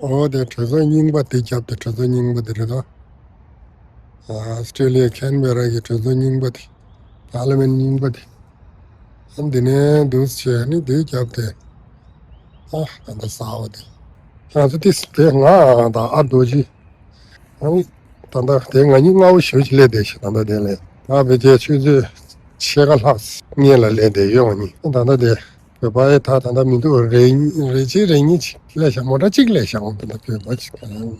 Oh, the treasuring but they kept the treasuring but the Australia Canberra get treasuring but Parliament but and then those chairs they kept there. And the Saudi. As it is paying the Adoji. And the thing I knew should ladies under the lady. I will just choose the Chegal house near the lady Yoni. And another. By that, and I mean to rain each lesson, more a chick lesson on the much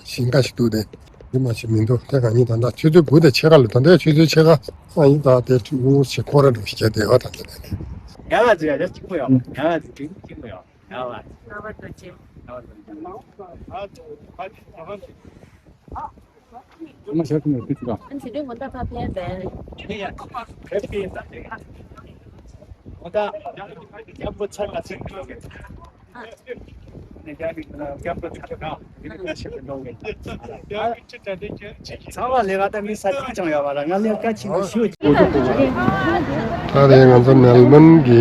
Shingash do that. You must mean to take a need and that you do put the chair and there you check out. I thought that you should quarter to get the other. Galaxy, just well. Galaxy, well. I'm sure to pick up. And to do what the plan there. Yeah, Oda yapı çalmasın diye. Ne geldi yapı çalıyor. Bir şey yapıyor. Ya küçük sağ 내가 다 미사 정해 봐라. 나는 같이 쉬어. Ada yang nonton Melbourne di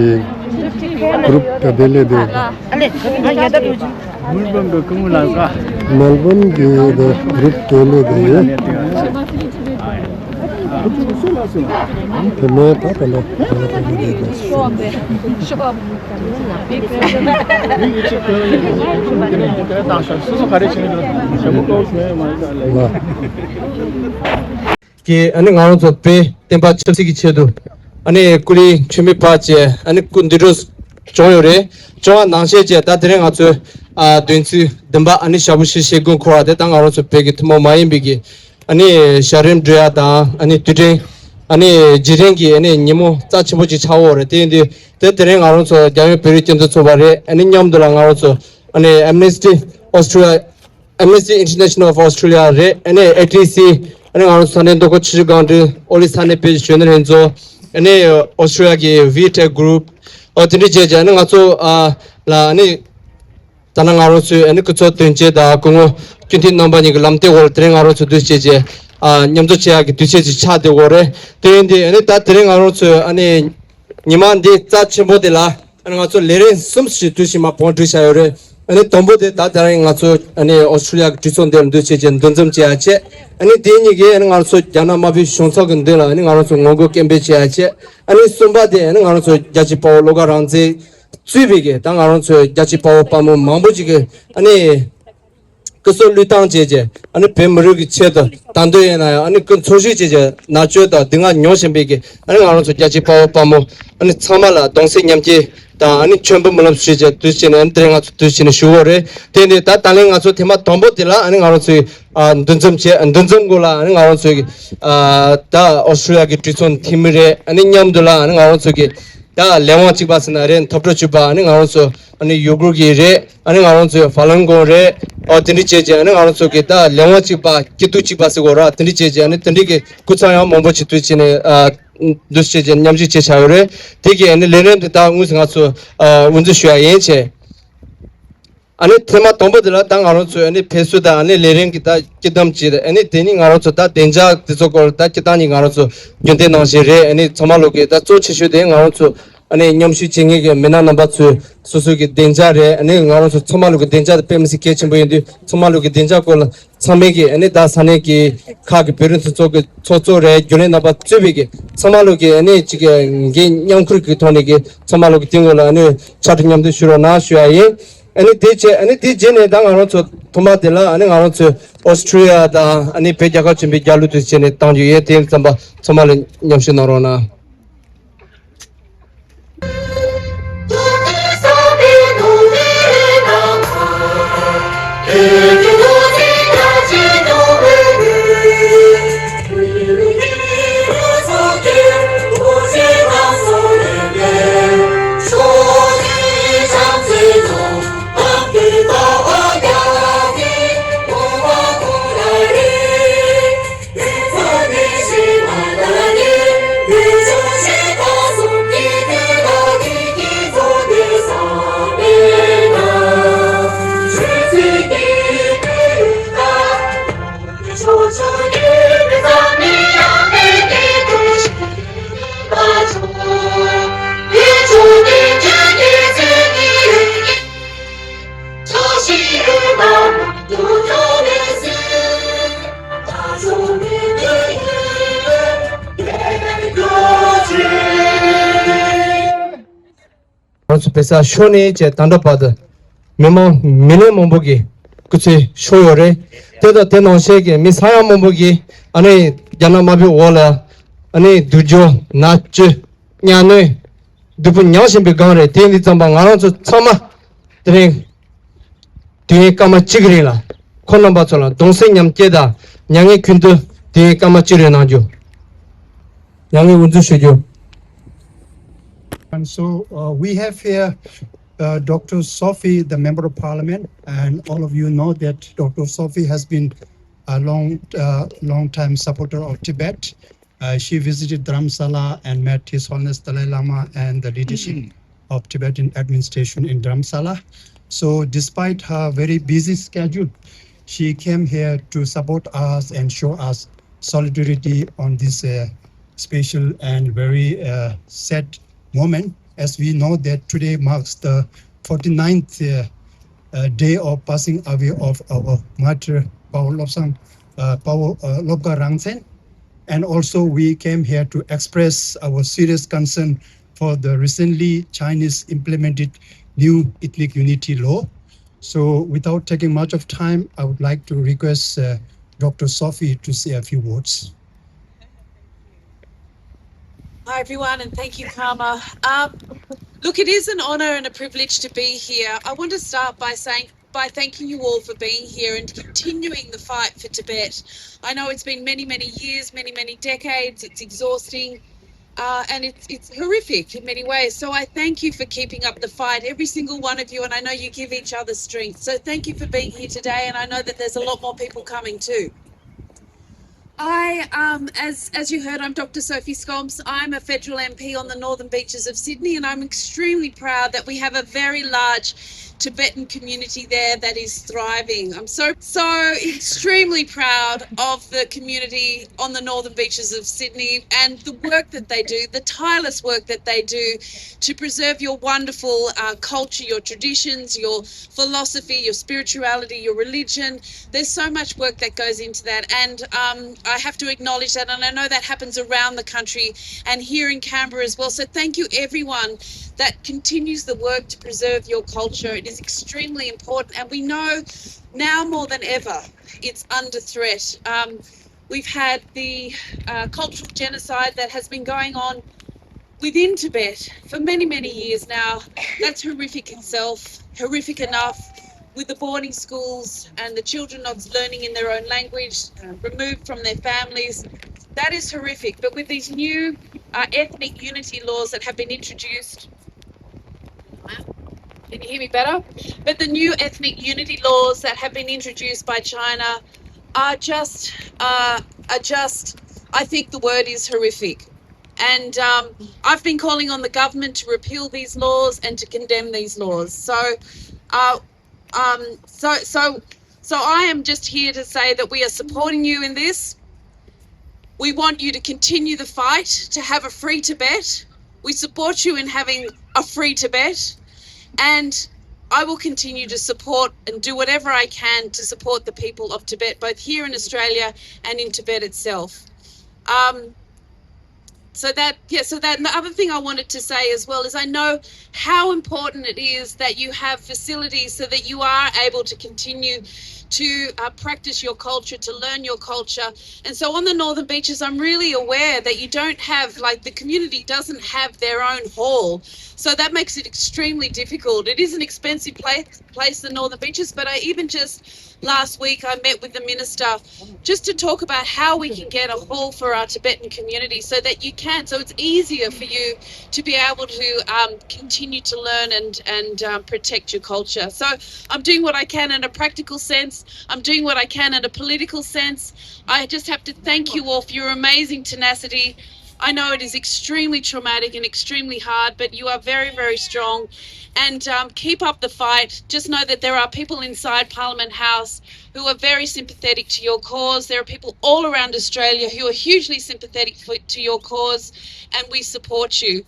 grup Dalai deh. 물범도 그물나가. Melbourne di grup Dalai deh. Temen apa lah? कि अने गाँव तो पे तेंपा चलती की चेदो अने कुली चुमी पाचे अने कुंदिरोस चोयोरे चोआ नांशे चे तादरे गाँव दुइंसी दंबा अने शाबुशी शेगुन खोरा दे तांग गाँव तो पे की तुम मायन बिगी अने शरीम ड्रिया ता अने तुझे अने जिरेंगी अने निमो चाचमुची चावोरे तेंदे तादरे गाँव तो जामे पेरी चंदो चोबारे अने न्याम दोला गाँव तो अने amnesty Australia amnesty international of Australia रे अने एटीसी अने गाँव साने दो कुछ गाँव ओली साने पेज चुनर हेंजो अने ऑस्ट्रेलिया की वीटे ग्रुप और तिनी जेजे अने गाँव ला अने ताना गाँव से अने कुछ तिनचे दा कुंगो किंती नंबर निक लम्ते वोल तेरे गाँव से दूसरे जे न्यमतो चिया की दूसरे जे छाते वोरे तेरे अने ता तेरे गाँव से अने निमान दे चाचे मोदेला अने गाँव से लेरे समझ दूसरे मा पॉइंट रिसायोरे अने तंबो दे ता तेरे गाँव से अने ऑस्ट्रेलिया की दूसरे दे दूसरे जे दंजम चिया चे अने देनी के अने गाँव से जाना माफी शोंसा गंदेला अने गाँव से ngोगो केम्बे चिया चे अने सुंबा दे अने गाँव से जाची पाव लोगा रांचे चुबीगे ता गाँव से जाची पाव पामो मांबुजी के अने कसो लुतांग जेजे अने पेमरु की छेद तांदोये ना अने कन छोशी जेजे नाचो दा दिंगा न्योशेबेगे अने गाँव से जाची पाव पामो अने छमाला दोंसे न्यामचे ता अने चंबु मलम जेजे दुसने अंतरेंगा दुसने शुवरे तेने ता तालेंगा सो थेमा तंबो दिला अने गाँव से दंजम गोला अने गाँव से ता ऑस्ट्रेलिया की ट्रिसन थीमरे अने न्याम दोला अने गाँव से ता लेवा चिबासना रे थपरो चिबा अने गाँव से अने योगुर की रे अने गाँव से फालंगो रे और तिनी चेजे अने गाँव से ता लेवा चिबा कितु चिबा से गोरा तिनी चेजे अने तिनी के कुछ आया मोबो चितु चिने दूसरे जे न्यामजी चेचायोरे ठीक है अने लेने ता उस गाँव से उनसे शुआ ये चे अने थेमा तंबो दिला ता गाँव से अने फेसु ता अने लेरें की ता किदम चीर अने तेनी गाँव से ता डेंजा तिसो कोल ता कितानी गाँव से जुंते नांसे रे अने समालो के ता चो छिशु दे गाँव से ane nyamshu chingi ge mena namba tsu susu ge denja re ane ngaro su tsamalu ge denja de pemsi ke chimbo yindi tsamalu ge denja ko tsame ge ane da sane ge kha ge perun su ge cho re gyone namba tsubi ge tsamalu ge ane chige ge nyamkru ge thone ge tsamalu ge tingo la ane chatu nyamde shuro na shuya ye ane de je ne da ngaro su thoma de la ane ngaro su Austria da ane pe jaga chimbi jalu tu chene tangju ye ten tsamba tsamalu nyamshu naro na pesa shone che tanda pada memo mine mombogi kuche shoyore teda teno shege misaya mombogi ane jana mabi wala ane dujo nach nyane dupu nyashim be gare tendi tamba ngaro so tsama tren de kama chigri la konamba chola dongse nyam keda nyange kundu de kama chire najo nyange unju shojo. And so we have here Dr. Sophie, the Member of Parliament, and all of you know that Dr. Sophie has been a long-time supporter of Tibet. She visited Dharamsala and met His Holiness Dalai Lama and the leadership of Tibetan administration in Dharamsala. So despite her very busy schedule, she came here to support us and show us solidarity on this special and very sad moment, as we know that today marks the 49th day of passing away of our martyr Paul Lobsang Lobga Rangsen. And also we came here to express our serious concern for the recently Chinese implemented new ethnic unity law. So without taking much of time, I would like to request Dr. Sophie to say a few words. Hi everyone, and thank you, Karma. Look, it is an honour and a privilege to be here. I want to start by thanking you all for being here and continuing the fight for Tibet. I know it's been many years, many decades. It's exhausting, and it's horrific in many ways. So I thank you for keeping up the fight, every single one of you, and I know you give each other strength. So thank you for being here today, and I know that there's a lot more people coming too. As you heard, I'm Dr. Sophie Scombs. I'm a federal MP on the northern beaches of Sydney, and I'm extremely proud that we have a very large Tibetan community there that is thriving. I'm so extremely proud of the community on the northern beaches of Sydney and the work that they do, the tireless work that they do to preserve your wonderful culture, your traditions, your philosophy, your spirituality, your religion. There's so much work that goes into that, and I have to acknowledge that, and I know that happens around the country and here in Canberra as well. So thank you everyone that continues the work to preserve your culture. It is extremely important, and we know now more than ever it's under threat. We've had the cultural genocide that has been going on within Tibet for many years now. That's horrific itself, horrific enough, with the boarding schools and the children not learning in their own language, removed from their families. That is horrific. But with these new ethnic unity laws that have been introduced, can you hear me better? But the new ethnic unity laws that have been introduced by China are just, I think the word is horrific. And I've been calling on the government to repeal these laws and to condemn these laws. So I am just here to say that we are supporting you in this. We want you to continue the fight to have a free Tibet. We support you in having a free Tibet, and I will continue to support and do whatever I can to support the people of Tibet, both here in Australia and in Tibet itself. So that and the other thing I wanted to say as well is I know how important it is that you have facilities so that you are able to continue to practice your culture, to learn your culture. And so on the Northern Beaches, I'm really aware that you don't have, like, the community doesn't have their own hall. So that makes it extremely difficult. It is an expensive place, the Northern Beaches, but I even just last week I met with the minister just to talk about how we can get a hall for our Tibetan community so that you can, so it's easier for you to be able to continue to learn and protect your culture. So I'm doing what I can in a practical sense. I'm doing what I can in a political sense. I just have to thank you all for your amazing tenacity. I know it is extremely traumatic and extremely hard, but you are very, very strong. And keep up the fight. Just know that there are people inside Parliament House who are very sympathetic to your cause. There are people all around Australia who are hugely sympathetic to your cause, and we support you.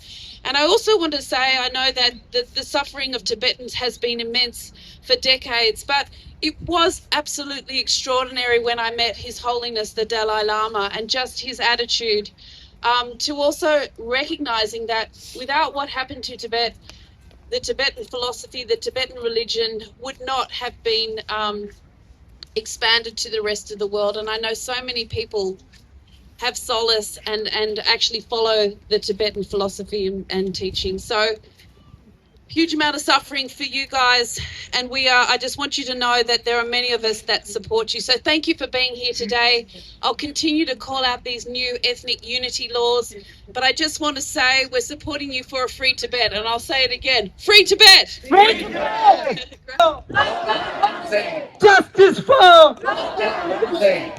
And I also want to say, I know that the suffering of Tibetans has been immense for decades, but it was absolutely extraordinary when I met His Holiness, the Dalai Lama, and just his attitude to also recognizing that without what happened to Tibet, the Tibetan philosophy, the Tibetan religion would not have been expanded to the rest of the world. And I know so many people have solace and actually follow the Tibetan philosophy and teaching. So huge amount of suffering for you guys, and I just want you to know that there are many of us that support you. So thank you for being here today. I'll continue to call out these new ethnic unity laws, but I just want to say we're supporting you for a free Tibet, and I'll say it again, free Tibet! Free Tibet! Justice for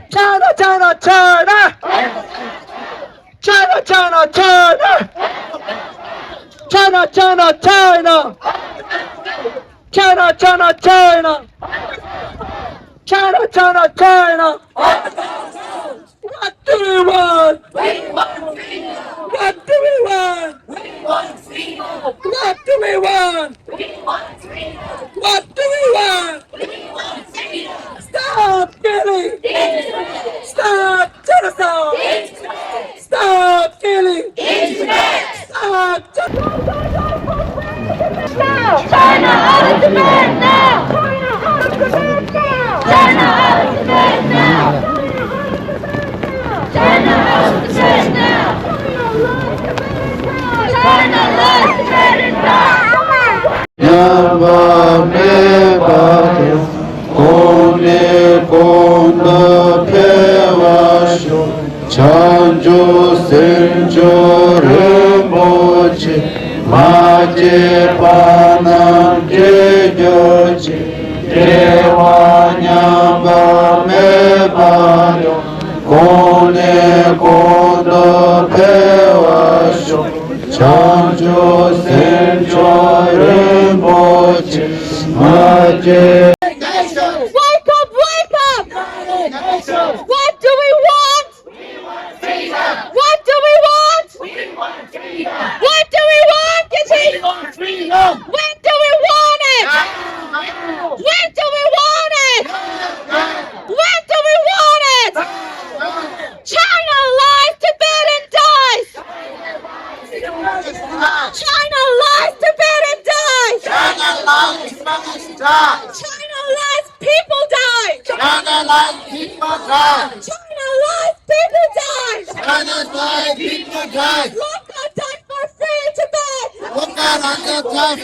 China, China, China! China, China, China! China, China, China! China, China, China! China, China, China! What do we want? We want freedom! What do we want? We want freedom! What do we want? We want freedom! What do we want? We want freedom! Stop killing! Stop genocide! Stop killing! Stop China out of Tibet now! China out of Tibet now! China out of Tibet now! China out of Tibet now! China loves Tibet and now! Yamba me bate, kone konda pewasho, chanjo senjo remboche, maje panam jejoche, dewa nyamba me bate, kone konda pewasho, chanjo senjo remboche, maje. Wake up, wake up! What do we want? We want freedom! What do we want? We want freedom! What do we want, Kitty? We want freedom! When do we want it? Now! When do we want it? Now! When do we want it? Now! China lies, Tibetan dies! China lies, Tibetan dies! China lies, Tibetan dies! China lies, people die! China lies, people die! China lies, people die! China lies, people die! Lama died for free Tibet! Lama died for free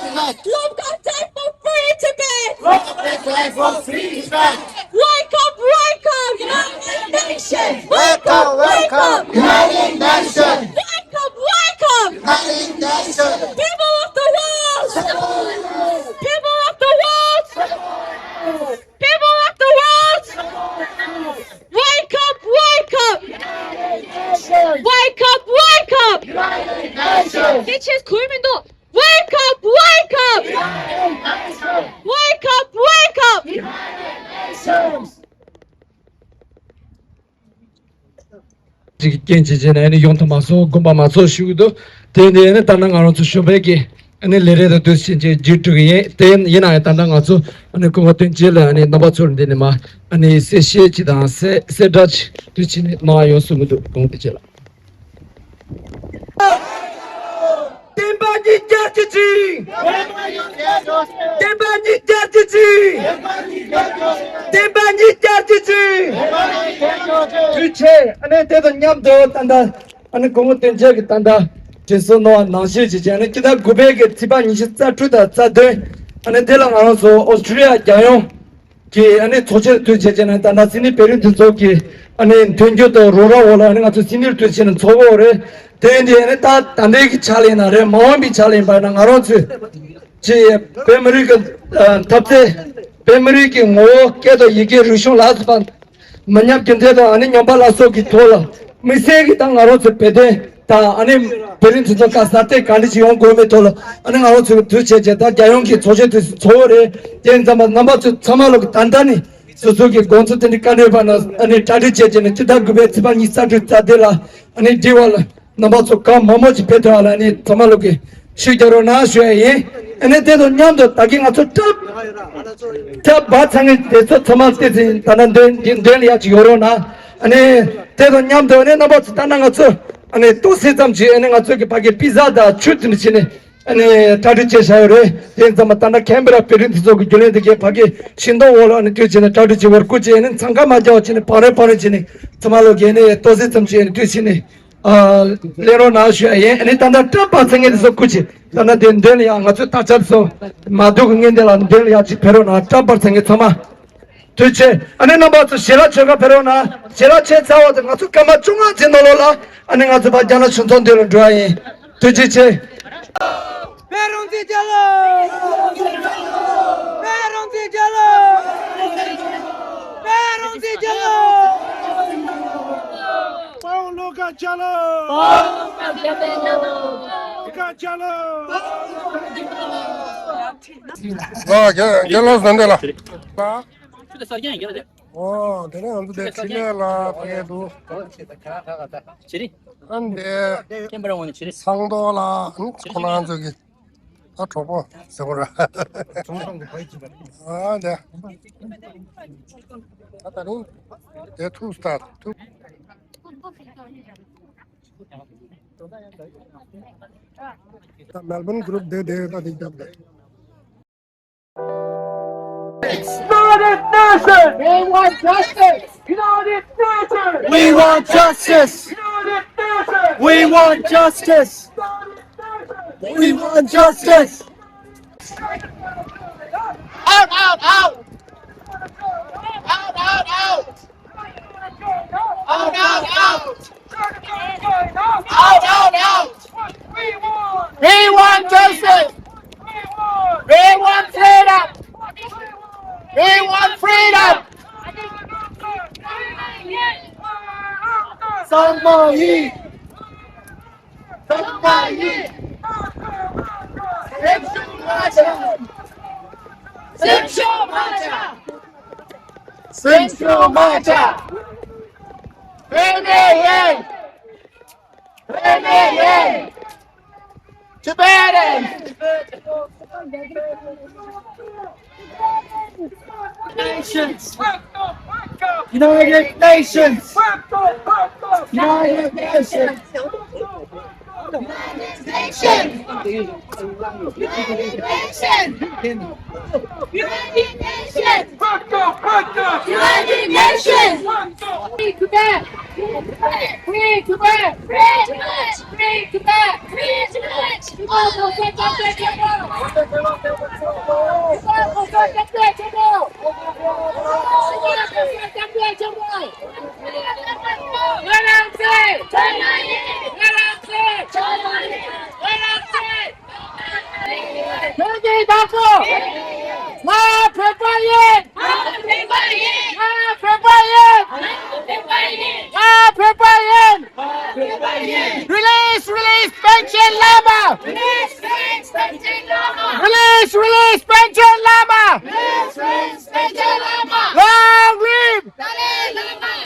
Tibet! Lama died for free Tibet! Lama died for free Tibet! Wake up, wake up! United Nations! Wake up, wake up! United Nations! Wake up, wake up! United Nations! People of the world! People of the world! People of the world! Wake up, wake up! Wake up, wake up! Bitches, 국민도 wake up, wake up! Wake up, wake up! gençeceğine yani yontamaso gumbamaso şudu deneyene tanang aronsu şubeki ane lerede dösünce jirtuye ten yine tanang aronsu ane kumatın jela ane nabatsorun denema ane seşe çidan se dach düçini nayo sumudu kontijela Tembaji jartici Tembaji jartici Tembaji jartici Tüçe ane tedo nyamdo tanda ane komutın jek tanda jesu no nangshi ji ane kita gubege tiba nishitsa tuda tsadö ane telang aronso Australia jayon ki ane toche tüçe jene tanda sini perin tüso ki ane tönjo to rora wala ane ngato sinir tüçenin çobo ore Tendi ane ta tandeki chalena re maombi chalen ba nang aronsu ji pemeri ke tapte pemeri ki ngo kedo yige rishon lasban manyap kente da ane nyamba laso ki thola mise ki tang aronsu pede ta ane perin tuto ka sate kandi chi yong gome thola ane aronsu tuche je ta gyayong ki choje tu chore ten zama namba tu chamalo ki tandani suzuki gonsu teni kane ba na ane tadi che ne tida gube tiba ni satu tadela ane diwala Namazo kam mamoji pedro ala ni tamaloke shijaro na shwe ene te do nyamdo taking ato tap batsangi deso tamaste tin tananden den ya joro na ane te do nyamdo ene namazo tanang ato ane to sesam ji ene ato ke page pizza da chutni chine ane tadiche shayore den zamatana camera perin zo ke jule de ke page shindo wala ane tu chine tadiche work je ene sanga ma jaw chine pare chine tamaloke ene to sesam ji ene tu chine lero na shwe ene tanda tapa senge so kuchi tanda den ya nga chu ta chap so madu ngin de la den ya chi pero na tapa senge thama tuche ane na ba so shira chega pero na shira che chawa de nga chu kama chunga chen no la ane nga chu ba jana chun ton de ro drai tuche che Perun di jalo! Perun di jalo! Perun di jalo! Paulo Gajalo! Gajalo! 와, gellas nandela. Chiri. 어, 내가 안도 내 지내라 그래도 안돼 캠브라원이 chiri. 상도라 코난 저기 아 줘봐 저거라 아 네. 아따는 내 투스타 투 멜번 그룹 대 디잡 United Nation! We want justice! United Nation! We want justice! United Nation! We want justice! We want justice! Out! Out! Out! Out! Out! Out! Out! Out! Out! Out! Out! Out! We want justice! We want freedom! We want freedom! Somebody! Somebody! Central Marcha! Prevail! Prevail! Tibetans! Nations! United Nations! United Nations! United Nations! United Nations! United Nations! United Nations! Free Tibet! Free Tibet! Free Tibet! Free Tibet! Free Tibet! Release! Release! Pension Lama! Release! Release! Pension Lama! Release! Release! Pension Lama! Release! Release! Pension Lama! Long live! Dalai Lama!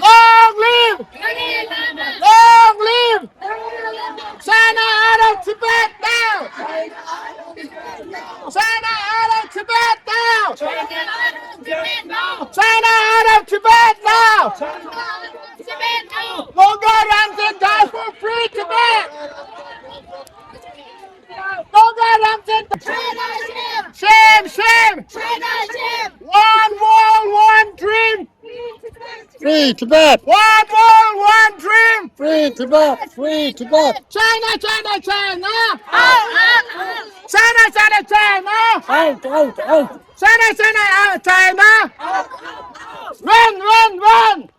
Tibet. One world, one dream. Free Tibet. Free Tibet. China, China, China. China, China, China. Out, out, out. China, China, China. Run, run, run.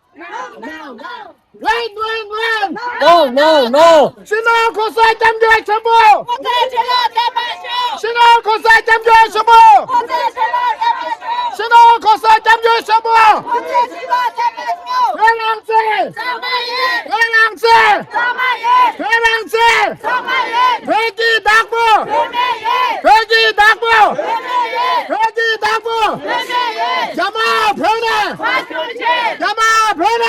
Run, run, run. No, no, no. 신호 고사의 잠조의 전부. 신호 고사의 잠조의 전부. 신호 고사의 잠조의 전부. 회랑제. 회랑제. 회랑제. 회기 낙부. 회기 낙부. 회기 낙부. 야마 변해. 야마 변해.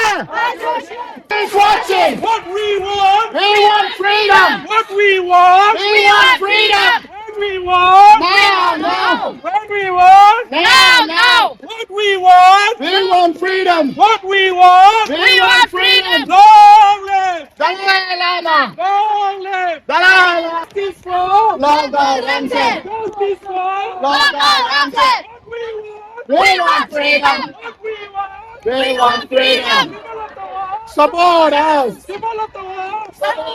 Watching. What we want, We want freedom. what we want, We want freedom. what we want, Now, now, what we want, now. what we want, We want freedom. what we want. We want freedom. Long live, Dalai Lama. long live. Dalai Lama. Justice for, Longer Ramsey. justice for. Longer Ramsey. What we want, We want freedom. what we want. We want freedom. Develop the world, Support us. develop the world, develop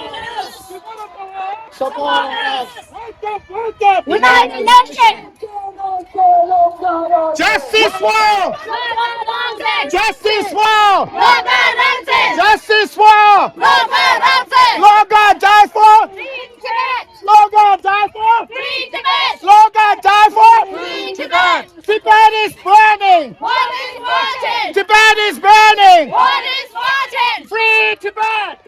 the world. Support us. Wake up, wake up. United Nations! Justice for. Justice for. Justice for. Longer die for. Longer die for. Longer die for. Tibet. Tibet is burning. Tibet is burning. Free Tibet.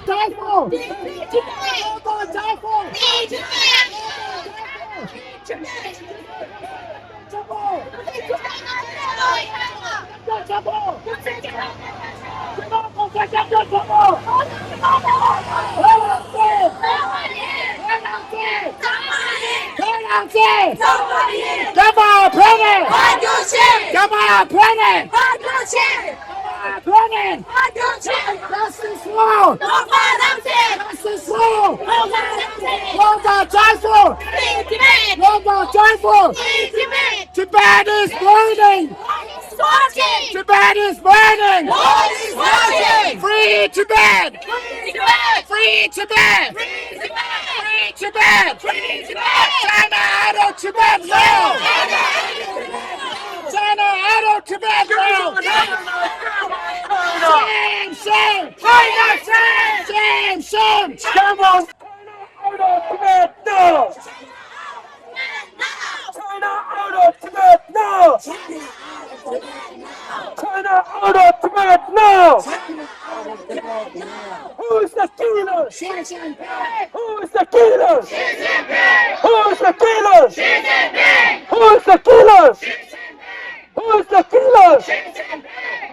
Die for. Longer die for. Come on, Penny! Come on, Penny! Penny! Justice for! Justice for! Longer die for! Longer die for! Tibet is burning! Tibet is burning! Free Tibet! Free Tibet! Free Tibet! China out of Tibet now! China out of Tibet now! Shame! Shame! Shame! Shame! Come on, China out of Tibet now. China out of Tibet now. China out of Tibet now. Who is the killer? Who is the killer? Who is the killer? Who is the killer? Who is the killer?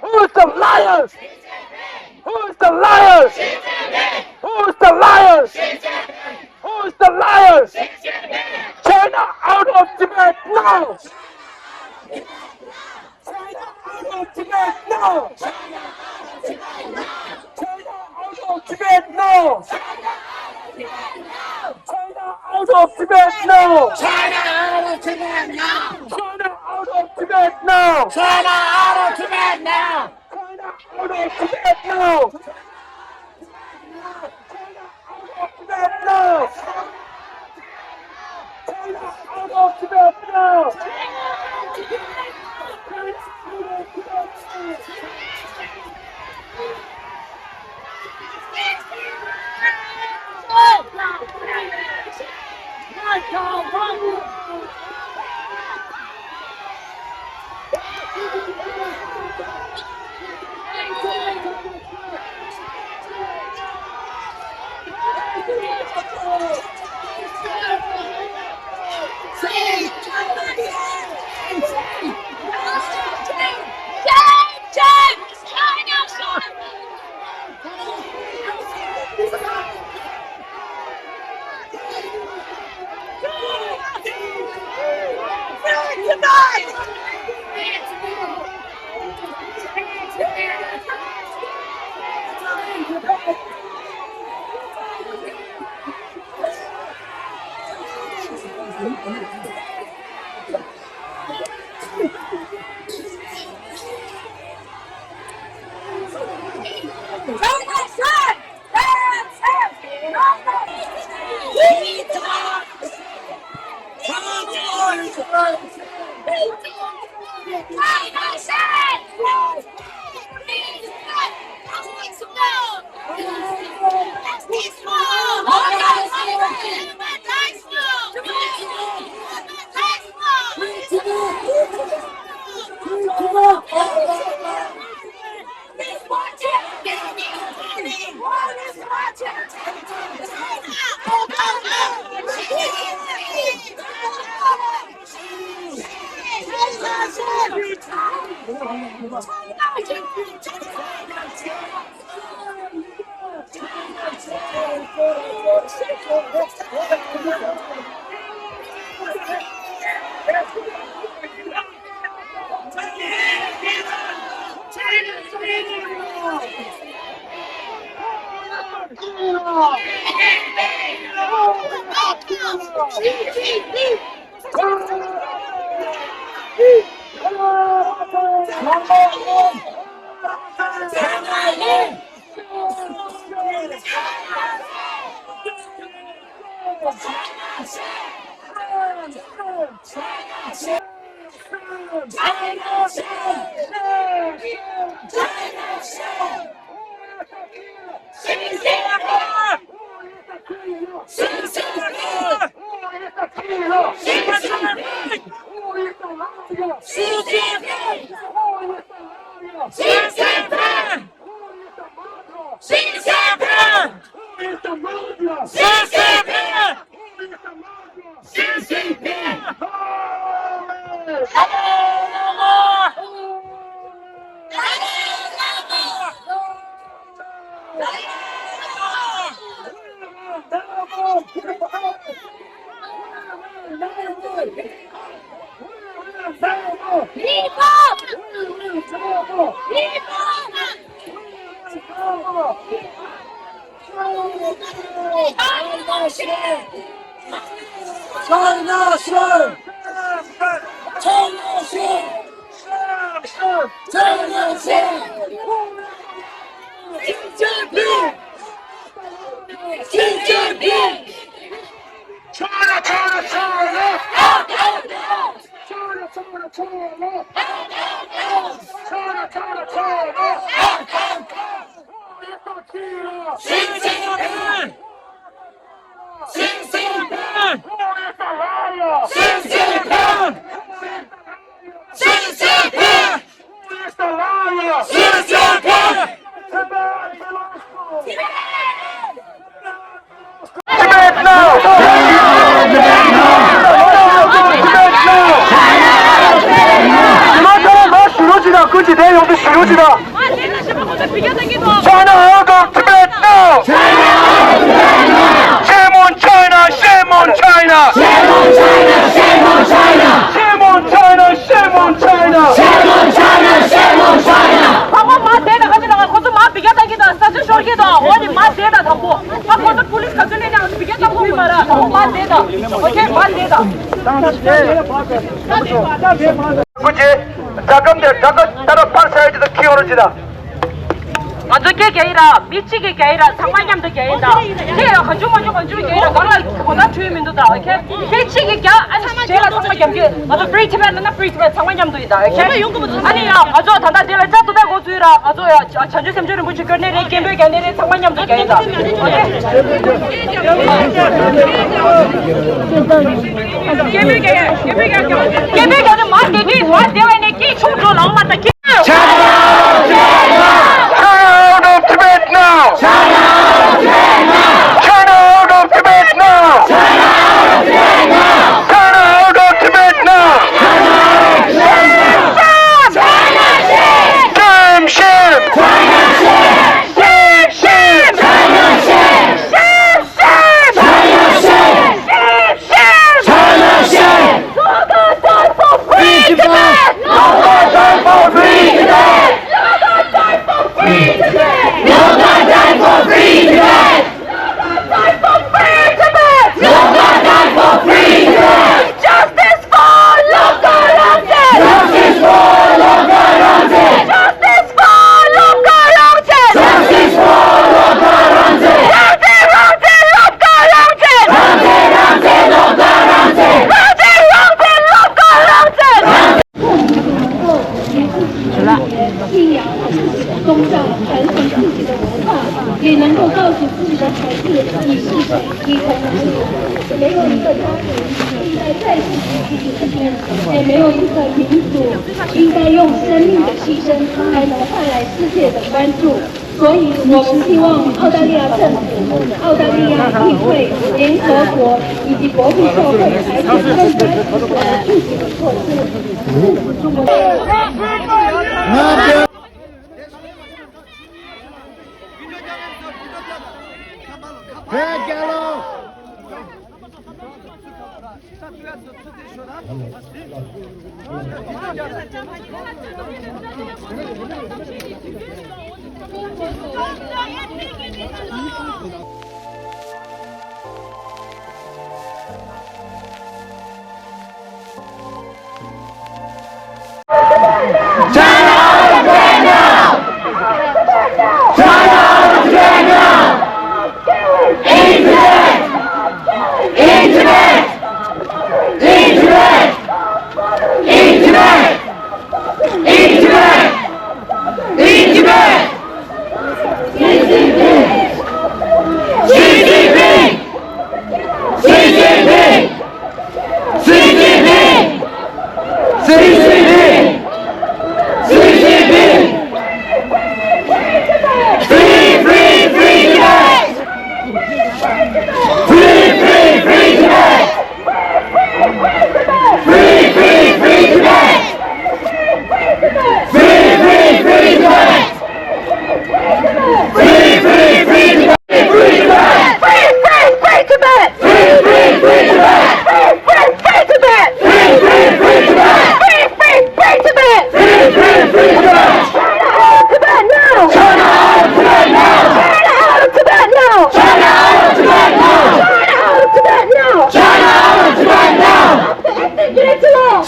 Who is the liars? Who is the liars? Who is the liars? Who is the liars? China out of Tibet now! China out of Tibet now! China out of Tibet now! China out of Tibet now! China out of Tibet now! China out of Tibet now! China out of Tibet now! China out of Tibet now! Tibet now! China out of Tibet now! China out of Tibet now! Shame on China! Shame on China! Shame on China! Shame on China! Shame on China! Shame on China! Shame on China! Shame on China! Papa ma deda kadina kodu ma bigata gida station shorge da oni ma deda thambo ha kodu police kadine na bigata ko mara ma deda okay ma deda कुछ जगम दे जगत तरफ पर side the cure जिदा 어떻게 개이라 미치게 개이라 상관념도 개이다 제가 건주 개이라 가라 거나 주민도다 이렇게 미치게 개 아니 제가 상관념게 나도 free Tibet 나 free Tibet 상관념도 있다 이렇게 아니야 아주 단다 제가 짜도 되고 주의라 아주 전주 샘주는 무지 거네리 개별 개네리 상관념도 개이다 개별 개는 마 개기 마 대와 있는 기 총조 나오마다 기 out of Tibet now! China out of Tibet now! China out of Tibet now! Shame! Shame! Free Tibet! No more time for free 没有一个家庭应该在自己之间，也没有一个民族应该用生命的牺牲才能换来世界的关注。所以，我们希望澳大利亚政府、澳大利亚议会、联合国以及国际社会采取更加具体的措施。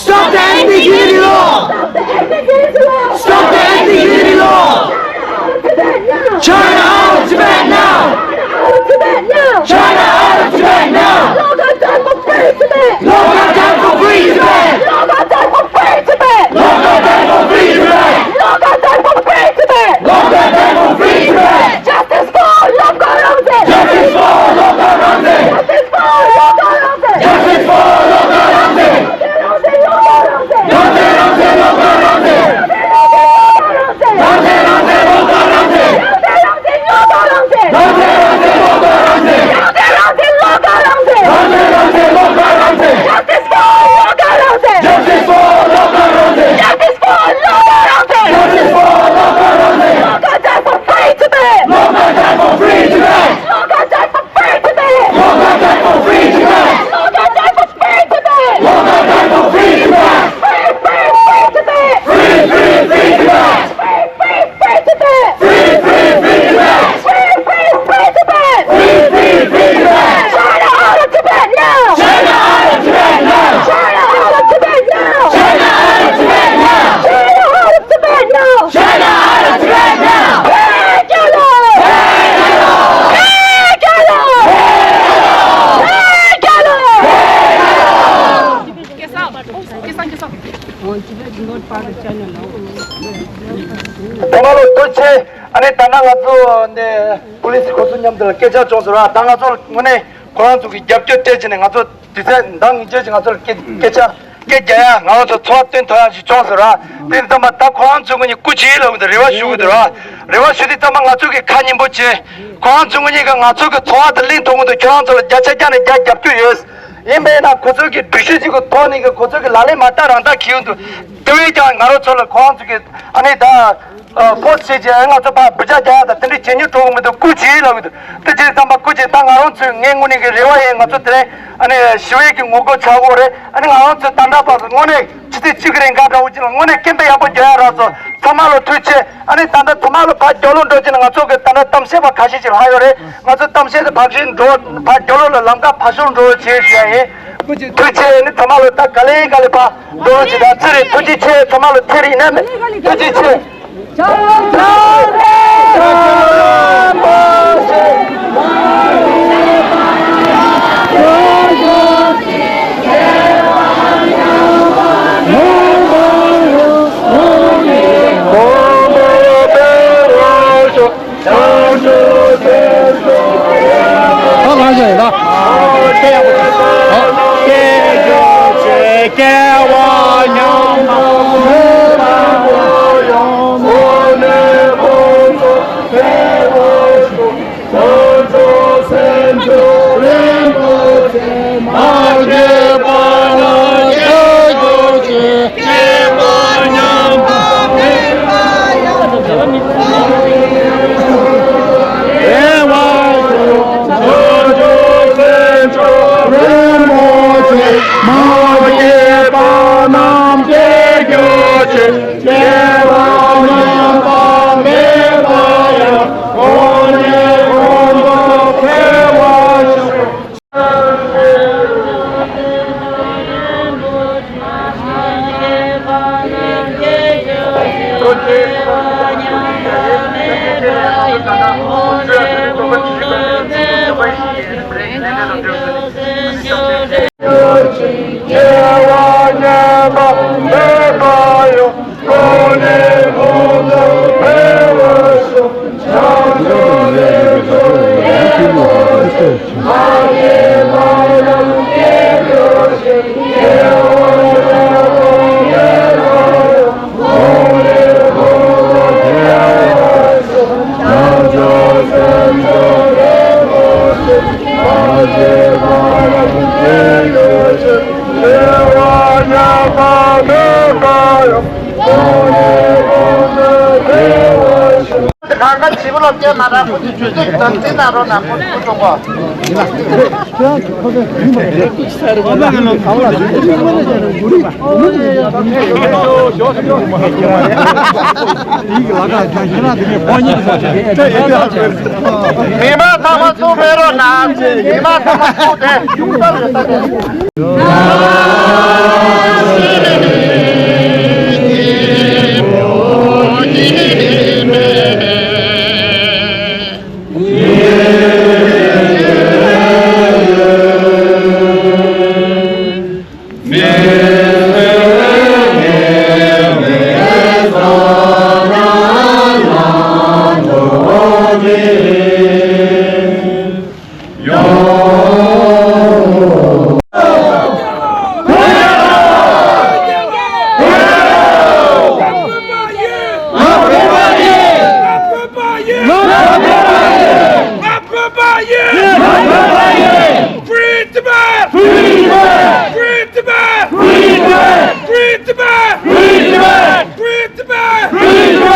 Stop the ambiguity law! Stop the ambiguity law! China out of Tibet now! China out of Tibet now! Longer time for free Tibet! Longer time for free Tibet! Longer time for free Tibet! Longer time for free Tibet! Longer time for free Tibet! Longer time for free Tibet! Justice for Longer Ramsey! Justice for Longer Ramsey! Justice for Longer Ramsey! Justice for Longer Ramsey! 동아로 도체 안에 당나가서 네 폴리스 고수님들 깨져 줘서라 당가서 문에 고난 속에 겹겹대지네 가서 디자인 당 이제 가서 깨자 깨자야 나와서 토합된 더야지 줘서라 근데 막다 고난 중은이 꾸지라고들 레와슈들아 레와슈디 담아 가지고 칸이 뭐지 고난 중은이가 가지고 토하들린 동도 교환들 야차자네 겹겹주여스 이메나 고속이 비시지고 돈이가 고속이 날래 맞다란다 기운도 대회장 나로철로 고난 속에 안에 다 포스지 angata ba bujaja da tani chenyu to me do kuchi la me te je tamba kuchi tang aron chu ngenguni ge rewa ye ngato tre ane shwe ki ngogo chagore ane aron chu tanda pa ngone chiti chigre nga da uji ngone kembe ya bo ja ra so samalo tuche ane tanda samalo pa jolon do jin ngato ge tanda tamse ba kashi jil hayore ngato tamse de bhagjin do pa jolon la langa phasun do che sia ye tuche ne samalo ta gale gale pa do ji da tsri tuji che samalo theri ne me tuji che好，拿起来了。 개와 영광 영혼의 본소 배워주 전조 생조 렘버제 마게 바라 개고지 개만영 배워주 전조 생조 렘버제 마게 바람 개교지 개만영 밤에 바야 오늘 공부 배워주 강간 집으로 뛰어나라 던지나로 나무 부족과 이마 담아 또 배로 나 이마 담아 또돼 Free Tibet! Free Tibet! Free Tibet! Free Tibet! Free Tibet! Free Tibet! Free Tibet! Free Tibet!